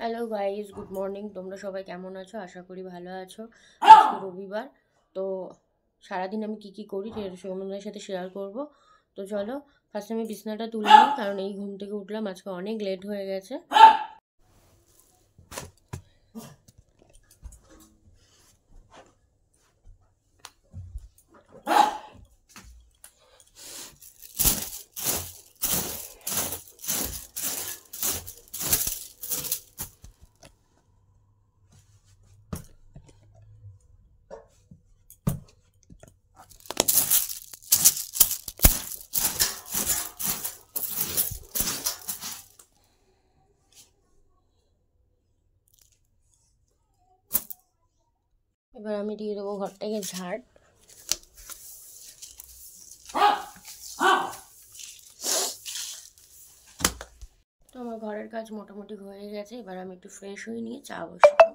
Hello guys, good morning. তোমরা সবাই কেমন আছো? আশা করি ভালো আছো। আজকে রবিবার, তো সারাদিন আমি কি করি তোমাদের সাথে শেয়ার করব। তো চলো, ফার্স্টে আমি বিছানাটা তুলে নিই, কারণ এই ঘুম থেকে উঠলাম, আজকে অনেক লেট হয়ে গেছে। এবার আমি দিয়ে দেবো ঘরটাকে ঝাড়। তো আমার ঘরের কাজ মোটামুটি হয়ে গেছে, এবার আমি একটু ফ্রেশ হয়ে নিয়ে চা বসাবো।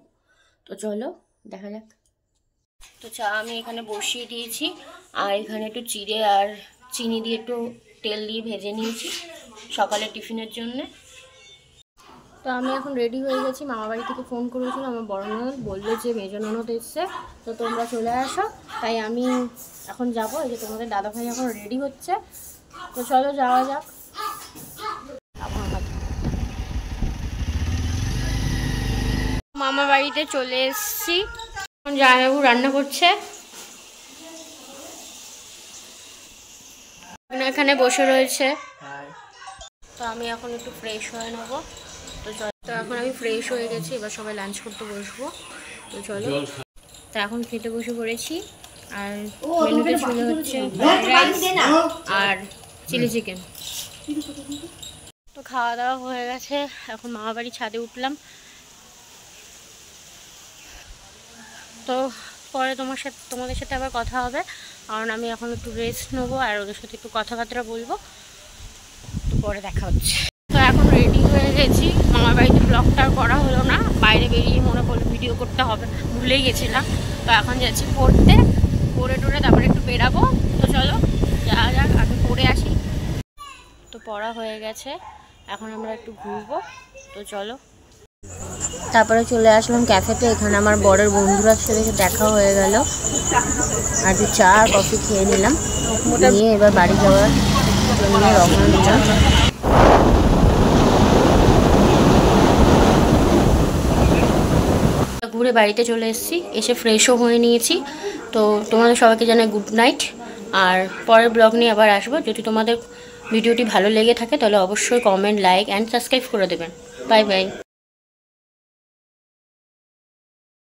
তো চলো দেখা যাক। তো চা আমি এখানে বসিয়ে দিয়েছি, আর এখানে একটু চিড়ে আর চিনি দিয়ে একটু তেল দিয়ে ভেজে নিয়েছি সকালে টিফিনের জন্যে। তো আমি এখন রেডি হয়ে গেছি। মামাবাড়ি থেকে ফোন করেছিল আমার বড় ননদ, বললো যে মেজো ননদ এসছে, তো তোমরা চলে আসো। তাই আমি এখন যাবো। এই যে তোমাদের দাদাভাই এখন রেডি হচ্ছে, তো চলো যাওয়া যাক। মামা বাড়িতে চলে এসছি, এখন জামাইবাবু রান্না করছে, এখানে বসে রয়েছে। তো আমি এখন একটু ফ্রেশ হয়ে নেবো। তো এখন আমি ফ্রেশ হয়ে গেছি, এবার সবাই লাঞ্চ করতে বসবো। তো চলো, তো এখন খেতে বসে পড়েছি। আর মেনুতে ছিল হচ্ছে ফ্রাইড রাইস আর চিলি চিকেন। তো খাওয়া দাওয়া হয়ে গেছে, এখন মামাবাড়ি ছাদে উঠলাম। তো পরে তোমাদের সাথে আবার কথা হবে, কারণ আমি এখন একটু রেস্ট নেবো আর ওদের সাথে একটু কথাবার্তা বলবো। তো পরে দেখা হচ্ছে। তো এখন রেডি হয়ে গেছি। মামার বাড়িতে ব্লগটা করা হলো না, বাইরে বেরিয়ে মনে করলো ভিডিও করতে হবে, ভুলেই গেছিলাম। তো এখন যাচ্ছি পড়তে, পড়ে টোরে তারপরে একটু বেরাবো। তো চলো যাওয়া যাক, আগে পড়ে আসি। তো পড়া হয়ে গেছে, এখন আমরা একটু ঘুরবো। তো চলো, তারপরে চলে আসলাম ক্যাফেতে। এখানে আমার বরের বন্ধুরা সাথে দেখা হয়ে গেল, আর একটু চা আর কফি খেয়ে নিলাম, নিয়ে এবার বাড়ি যাওয়ার জন্য রওনা দিলাম। ঘুরে বাড়িতে চলে এসেছি, এসে ফ্রেশও হয়ে নিয়েছি। তো তোমাদের সবাইকে জানাই গুড নাইট, আর পরের ব্লগ নিয়ে আবার আসবো। যদি তোমাদের ভিডিওটি ভালো লেগে থাকে তাহলে অবশ্যই কমেন্ট, লাইক অ্যান্ড সাবস্ক্রাইব করে দেবেন। Bye bye.